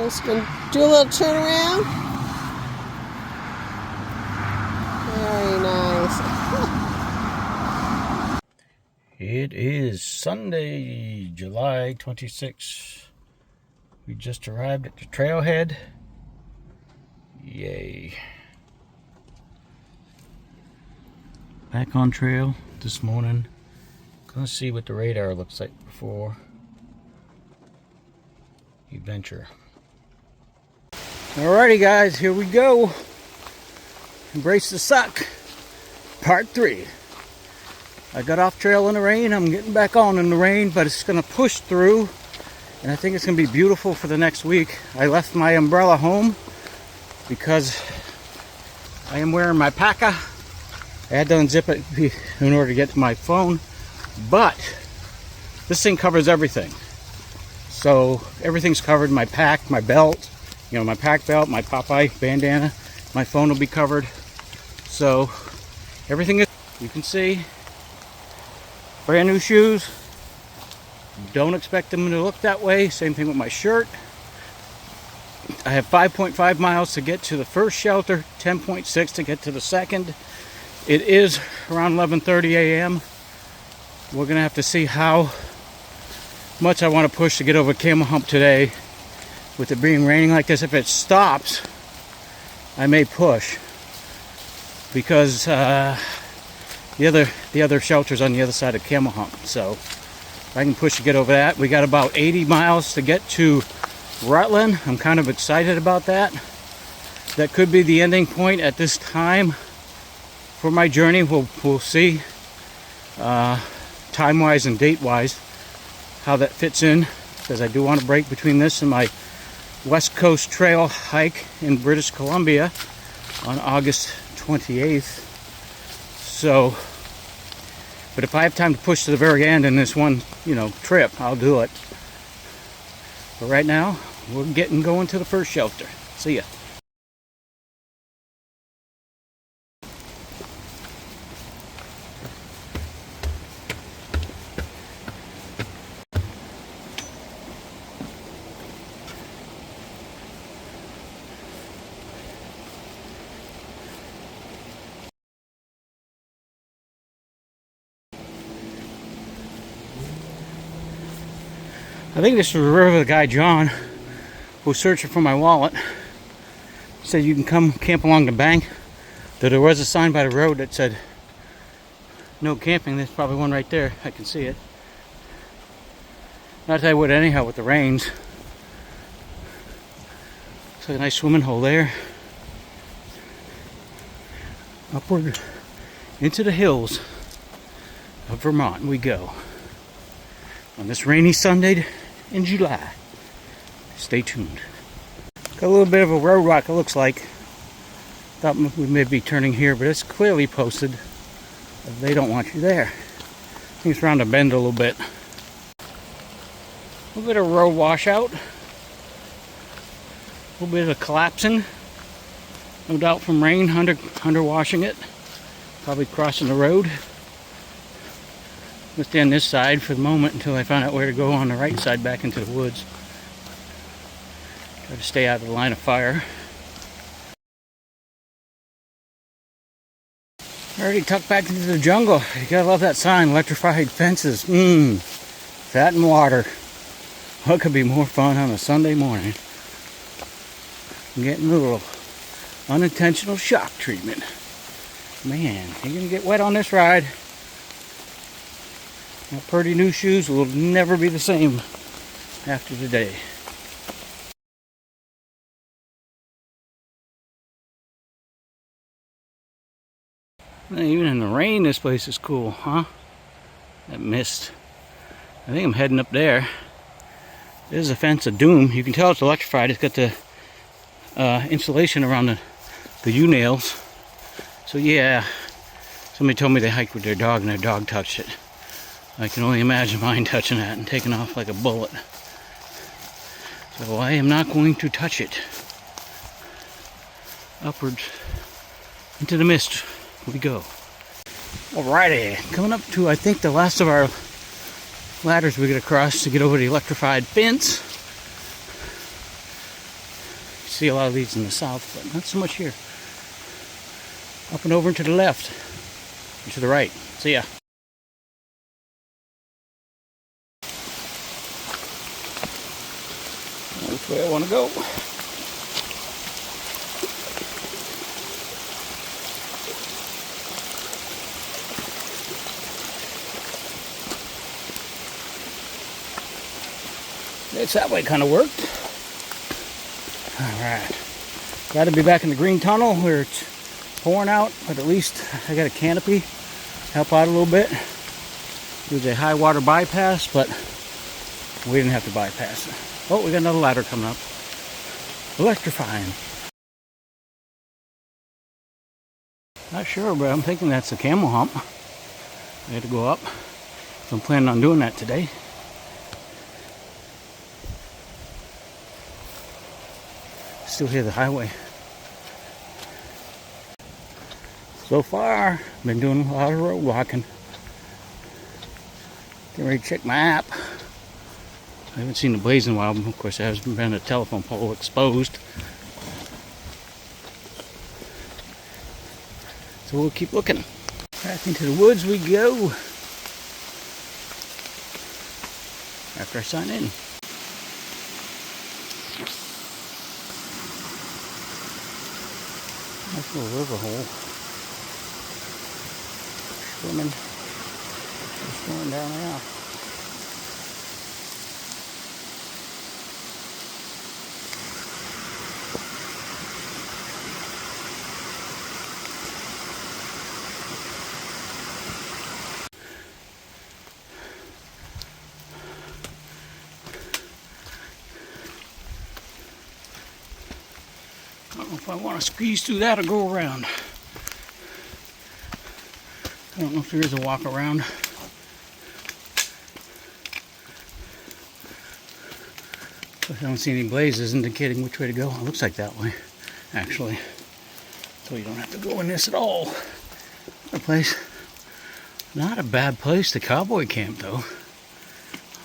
Just gonna do a little turnaround. Very nice. It is Sunday, July 26th. We just arrived at the trailhead. Yay. Back on trail this morning. Gonna see what the radar looks like before you venture. Alrighty guys, here we go. Embrace the suck. Part 3. I got off trail in the rain. I'm getting back on in the rain, but it's gonna push through. And I think it's gonna be beautiful for the next week. I left my umbrella home because I am wearing my paca. I had to unzip it in order to get to my phone, but this thing covers everything. So everything's covered, my pack, my belt, my pack belt, my Popeye bandana, my phone will be covered. So everything is, you can see, brand new shoes. Don't expect them to look that way. Same thing with my shirt. I have 5.5 miles to get to the first shelter, 10.6 to get to the second. It is around 11:30 a.m. We're gonna have to see how much I want to push to get over Camel Hump today. With it being raining like this, if it stops, I may push because the other shelter's on the other side of Camel Hump. So if I can push to get over that, we got about 80 miles to get to Rutland. I'm kind of excited about that. That could be the ending point at this time for my journey. We'll see time-wise and date-wise how that fits in, because I do want to break between this and my West Coast Trail hike in British Columbia on August 28th. So, but if I have time to push to the very end in this one, trip, I'll do it. But right now, we're going to the first shelter. See ya. I think this was the river the guy John who was searching for my wallet. He said you can come camp along the bank. Though there was a sign by the road that said no camping. There's probably one right there. I can see it. Not that I would anyhow with the rains. Looks like a nice swimming hole there. Upward into the hills of Vermont we go. On this rainy Sunday in July. Stay tuned. Got a little bit of a road rock, it looks like. Thought we may be turning here, but it's clearly posted that they don't want you there. I think it's around a bend a little bit. A little bit of road washout. A little bit of collapsing. No doubt from rain underwashing it. Probably crossing the road. Let's stay on this side for the moment until I find out where to go on the right side back into the woods. Try to stay out of the line of fire. Already tucked back into the jungle. You gotta love that sign, electrified fences. Fat and water. What could be more fun on a Sunday morning? I'm getting a little unintentional shock treatment. Man, you're gonna get wet on this ride. My pretty new shoes will never be the same after today. Even in the rain, this place is cool, huh? That mist. I think I'm heading up there. There's a fence of doom. You can tell it's electrified. It's got the insulation around the U-nails. So yeah, somebody told me they hiked with their dog and their dog touched it. I can only imagine mine touching that and taking off like a bullet. So I am not going to touch it. Upwards into the mist we go. Alrighty, coming up to I think the last of our ladders we gotta cross to get over the electrified fence. see a lot of these in the south, but not so much here. Up and over and to the left, and to the right. See ya. Which way I want to go. It's that way kind of worked. Alright. Glad to be back in the green tunnel where it's pouring out, but at least I got a canopy. Help out a little bit. It was a high water bypass, but we didn't have to bypass it. Oh, we got another ladder coming up. Electrifying. Not sure, but I'm thinking that's a camel hump. I had to go up. So I'm planning on doing that today. Still hear the highway. So far, I've been doing a lot of road walking. Getting ready to check my app. I haven't seen the blaze in a while. Of course, there hasn't been a telephone pole exposed. So we'll keep looking. Back into the woods we go. After I sign in. Nice little river hole. Swimming. Just swimming down there. I don't know if I want to squeeze through that or go around. I don't know if there is a walk around. But I don't see any blazes indicating which way to go. It looks like that way, actually. So you don't have to go in this at all. A place, not a bad place to cowboy camp though.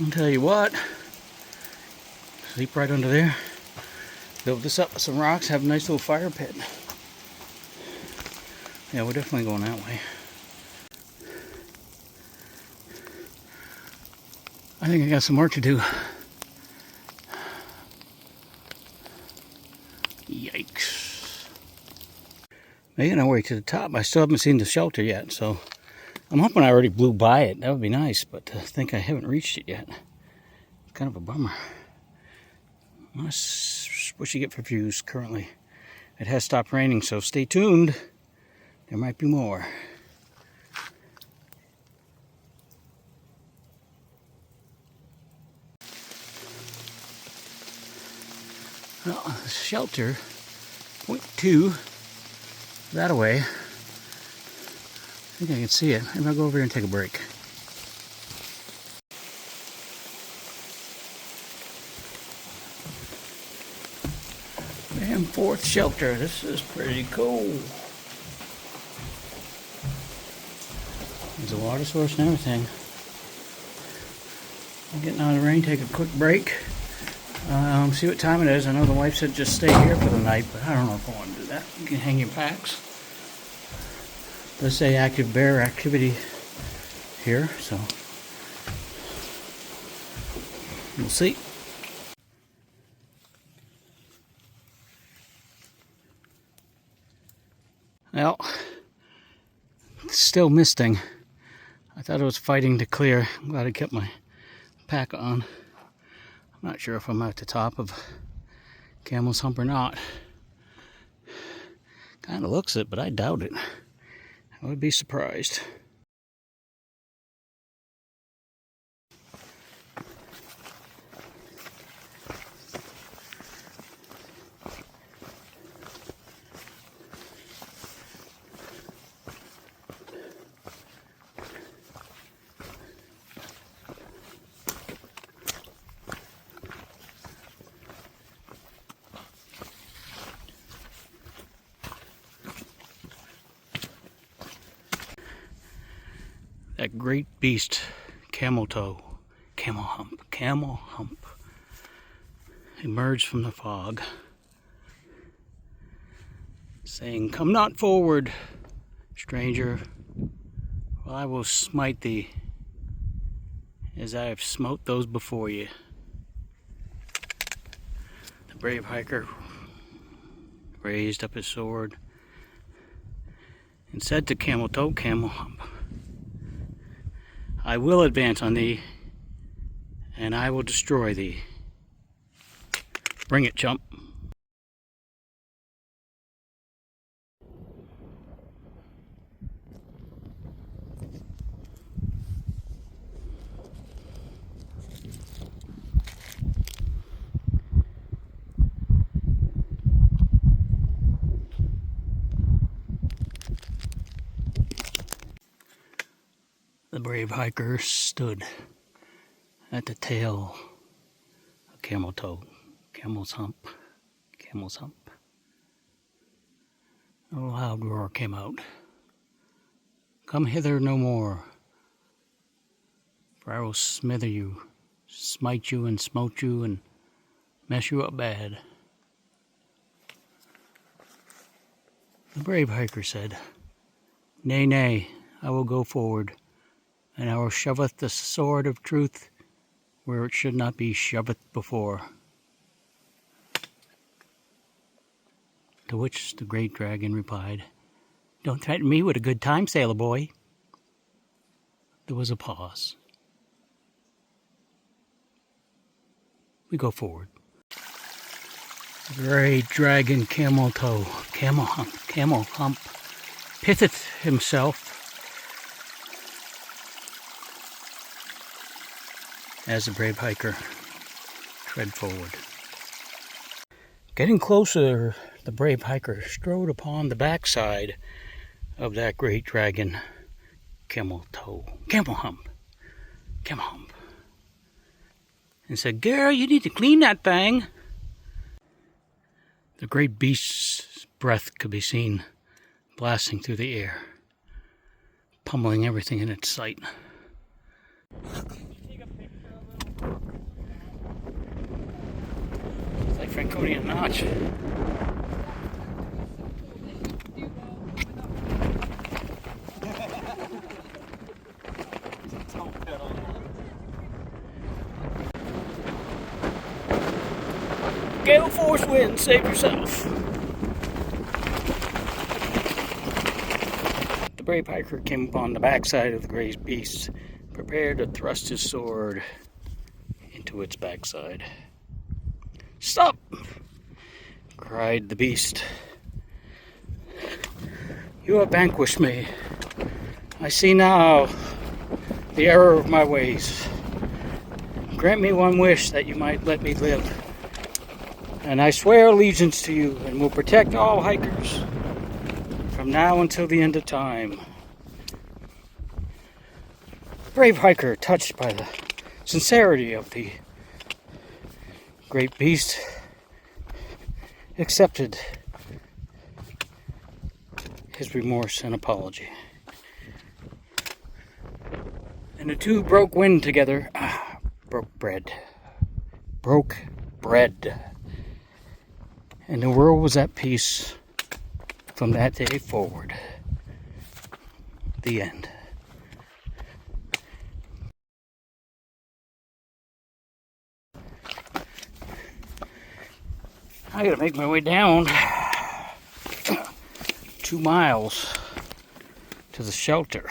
I'll tell you what. Sleep right under there. Build this up with some rocks, have a nice little fire pit. Yeah, we're definitely going that way. I think I got some work to do. Yikes. Making our way to the top. I still haven't seen the shelter yet, so I'm hoping I already blew by it. That would be nice, but I think I haven't reached it yet. It's kind of a bummer. What you get for views currently. It has stopped raining, so stay tuned. There might be more. Well, shelter, point 2, that away. I think I can see it. Maybe I'll go over here and take a break. And 4th shelter. This is pretty cool. There's a water source and everything. I'm getting out of the rain, take a quick break. See what time it is. I know the wife said just stay here for the night, but I don't know if I want to do that. You can hang your packs. Let's say active bear activity here, so we'll see. Well, it's still misting. I thought it was fighting to clear. I'm glad I kept my pack on. I'm not sure if I'm at the top of Camel's Hump or not. Kind of looks it, but I doubt it. I would be surprised. That great beast, camel hump, emerged from the fog. saying, "Come not forward, stranger, for I will smite thee, as I have smote those before you." The brave hiker raised up his sword and said to Camel Toe, Camel Hump, "I will advance on thee, and I will destroy thee. Bring it, chump." The brave hiker stood at the tail of Camel Toe, Camel's Hump, Camel's Hump. A loud roar came out. "Come hither no more, for I will smither you, smite you and smote you and mess you up bad." The brave hiker said, "Nay, nay, I will go forward, and I will shoveth the sword of truth where it should not be shoveth before." To which the great dragon replied, "Don't threaten me with a good time, sailor boy." There was a pause. We go forward. The great dragon Camel Toe, Camel Hump, pitheth himself as the brave hiker tread forward. Getting closer, the brave hiker strode upon the backside of that great dragon, Camel Toe, Camel Hump, and said, "Girl, you need to clean that thing." The great beast's breath could be seen blasting through the air, pummeling everything in its sight. It's like Franconian Notch. Gale force wind, save yourself. The brave hiker came upon the backside of the great beast, prepared to thrust his sword into its backside. "Stop!" cried the beast. "You have vanquished me. I see now the error of my ways. Grant me one wish that you might let me live, and I swear allegiance to you and will protect all hikers from now until the end of time." Brave hiker, touched by the sincerity of the great beast, accepted his remorse and apology. And the two broke wind together, broke bread. And the world was at peace from that day forward. The end. I gotta make my way down 2 miles to the shelter.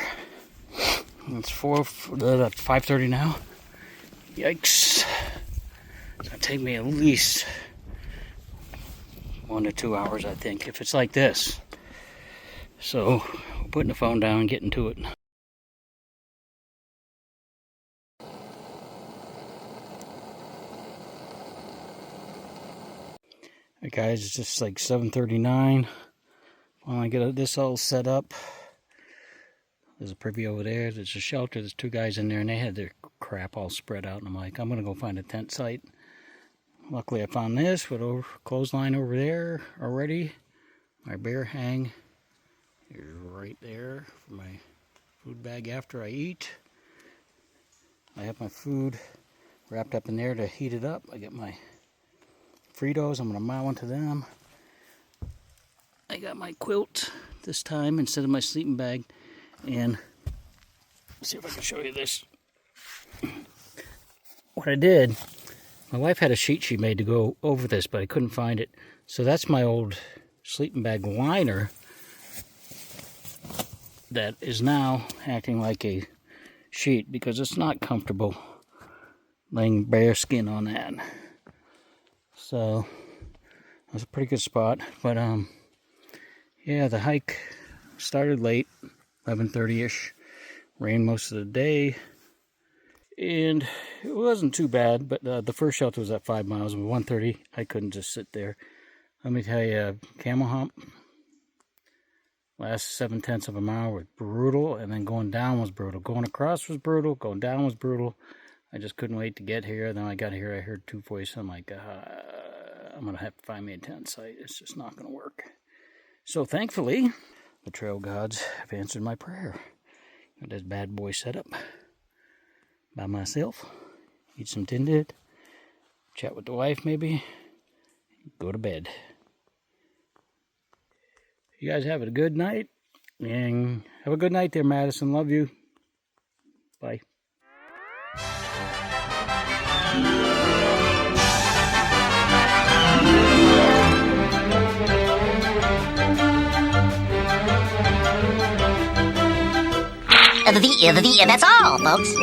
It's 5:30 now. Yikes. It's gonna take me at least 1 to 2 hours, I think, if it's like this. So, we're putting the phone down and getting to it. Hey guys, it's just like 7:39. When I get this all set up, there's a privy over there. There's a shelter. There's 2 guys in there, and they had their crap all spread out. And I'm like, I'm gonna go find a tent site. Luckily, I found this with a clothesline over there already. My bear hang is right there for my food bag after I eat. I have my food wrapped up in there to heat it up. I got my Fritos. I'm gonna mow into them. I got my quilt this time instead of my sleeping bag. And let's see if I can show you this. What I did, my wife had a sheet she made to go over this, but I couldn't find it. So that's my old sleeping bag liner that is now acting like a sheet because it's not comfortable laying bare skin on that. So that was a pretty good spot. But yeah, the hike started late, 11:30ish. Rained most of the day. And it wasn't too bad, but the first shelter was at 5 miles. And 1:30, I couldn't just sit there. Let me tell you, camel hump, last 7/10 of a mile was brutal, and then going down was brutal. Going across was brutal, going down was brutal. I just couldn't wait to get here. Then I got here, I heard two voices. I'm like, I'm going to have to find me a tent site. It's just not going to work. So thankfully, the trail gods have answered my prayer. Got this bad boy set up by myself. Eat some Tinder, chat with the wife maybe, go to bed. You guys have a good night, and have a good night there, Madison. Love you. Bye. And that's all, folks.